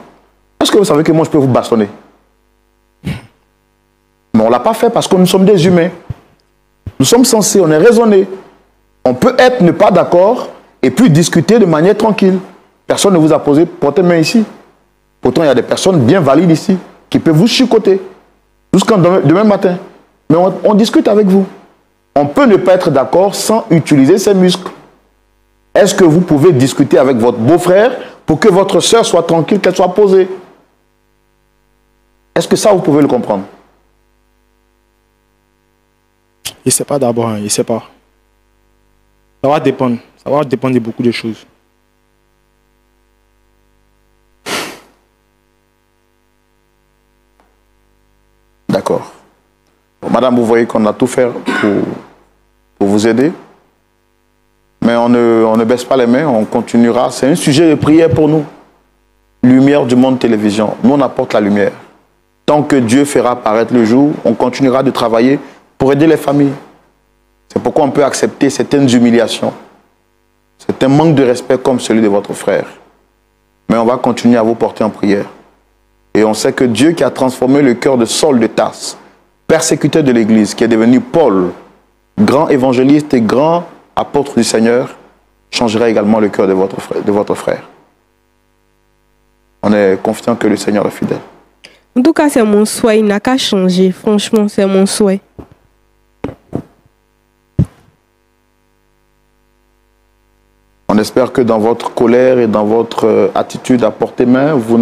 Est-ce que vous savez que moi, je peux vous bastonner? Mais on ne l'a pas fait parce que nous sommes des humains. Nous sommes censés, on est raisonnés. On peut être ne pas d'accord et puis discuter de manière tranquille. Personne ne vous a posé porter main ici. Pourtant, il y a des personnes bien valides ici qui peuvent vous chicoter jusqu'en demain matin. Mais on discute avec vous. On peut ne pas être d'accord sans utiliser ses muscles. Est-ce que vous pouvez discuter avec votre beau-frère pour que votre soeur soit tranquille, qu'elle soit posée? Est-ce que ça, vous pouvez le comprendre? Je ne sais pas d'abord, je ne sais pas. Ça va dépendre. Ça va dépendre de beaucoup de choses. D'accord. Bon, madame, vous voyez qu'on a tout fait pour vous aider. Mais on ne baisse pas les mains, on continuera. C'est un sujet de prière pour nous. Lumière du monde télévision. Nous, on apporte la lumière. Tant que Dieu fera apparaître le jour, on continuera de travailler pour aider les familles. C'est pourquoi on peut accepter certaines humiliations. C'est un manque de respect comme celui de votre frère. Mais on va continuer à vous porter en prière. Et on sait que Dieu qui a transformé le cœur de Saul de Tarse, persécuteur de l'Église, qui est devenu Paul, grand évangéliste et grand apôtre du Seigneur, changera également le cœur de votre frère. On est confiant que le Seigneur est fidèle. En tout cas, c'est mon souhait. Il n'a qu'à changer. Franchement, c'est mon souhait. On espère que dans votre colère et dans votre attitude à porter main, vous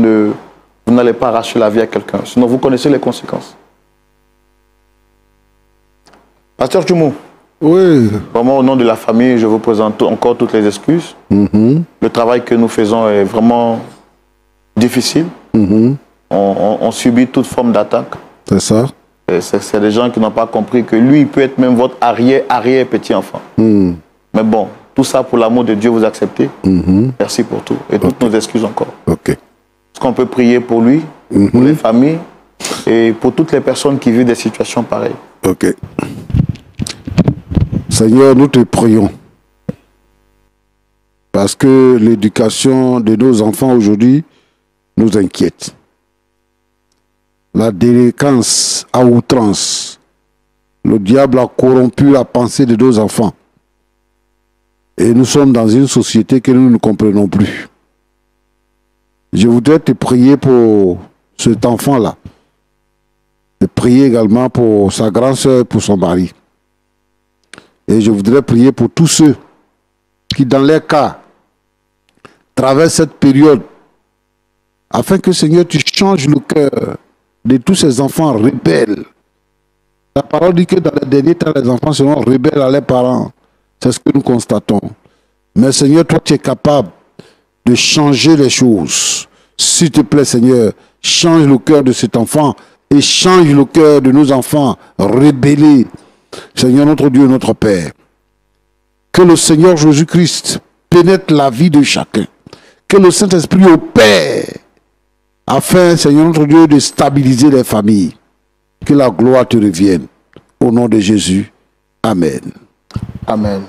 n'allez pas arracher la vie à quelqu'un. Sinon, vous connaissez les conséquences. Pasteur Tchoumo. Oui. Vraiment, au nom de la famille, je vous présente encore toutes les excuses. Le travail que nous faisons est vraiment difficile. On subit toute forme d'attaque. C'est ça. C'est des gens qui n'ont pas compris que lui, il peut être même votre arrière-petit-enfant. Mais bon, tout ça pour l'amour de Dieu, vous acceptez. Merci pour tout. Et toutes nos excuses encore. Ok. Est-ce qu'on peut prier pour lui, pour les familles et pour toutes les personnes qui vivent des situations pareilles? Ok. Seigneur, nous te prions. Parce que l'éducation de nos enfants aujourd'hui nous inquiète. La délinquance à outrance. Le diable a corrompu la pensée de nos enfants. Et nous sommes dans une société que nous ne comprenons plus. Je voudrais te prier pour cet enfant-là. Et prier également pour sa grande sœur et pour son mari. Et je voudrais prier pour tous ceux qui, dans leur cas, traversent cette période, afin que, Seigneur, tu changes le cœur de tous ces enfants rebelles. La parole dit que dans les derniers temps, les enfants seront rebelles à leurs parents. C'est ce que nous constatons. Mais Seigneur, toi, tu es capable de changer les choses. S'il te plaît, Seigneur, change le cœur de cet enfant et change le cœur de nos enfants rébellés. Seigneur, notre Dieu, notre Père, que le Seigneur Jésus-Christ pénètre la vie de chacun. Que le Saint-Esprit opère afin, Seigneur, notre Dieu, de stabiliser les familles. Que la gloire te revienne. Au nom de Jésus. Amen. Amen.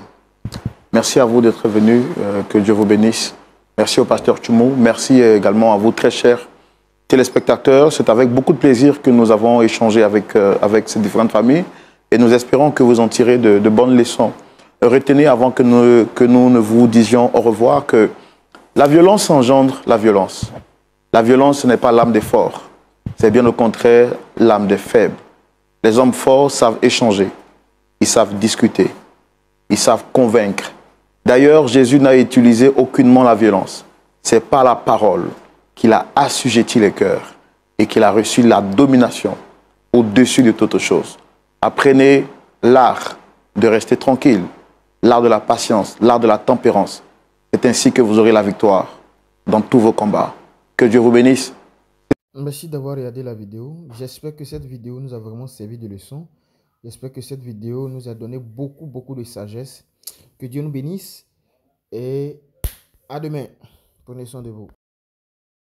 Merci à vous d'être venus. Que Dieu vous bénisse. Merci au pasteur Tchoumo. Merci également à vous, très chers téléspectateurs. C'est avec beaucoup de plaisir que nous avons échangé avec ces différentes familles et nous espérons que vous en tirez de bonnes leçons. Retenez, avant que nous ne vous disions au revoir, que la violence engendre la violence. La violence, ce n'est pas l'âme des forts. C'est bien au contraire l'âme des faibles. Les hommes forts savent échanger. Ils savent discuter. Ils savent convaincre. D'ailleurs, Jésus n'a utilisé aucunement la violence. C'est par la parole qu'il a assujetti les cœurs et qu'il a reçu la domination au-dessus de toute chose. Apprenez l'art de rester tranquille, l'art de la patience, l'art de la tempérance. C'est ainsi que vous aurez la victoire dans tous vos combats. Que Dieu vous bénisse. Merci d'avoir regardé la vidéo. J'espère que cette vidéo nous a vraiment servi de leçon. J'espère que cette vidéo nous a donné beaucoup de sagesse. Que Dieu nous bénisse et à demain. Prenez soin de vous.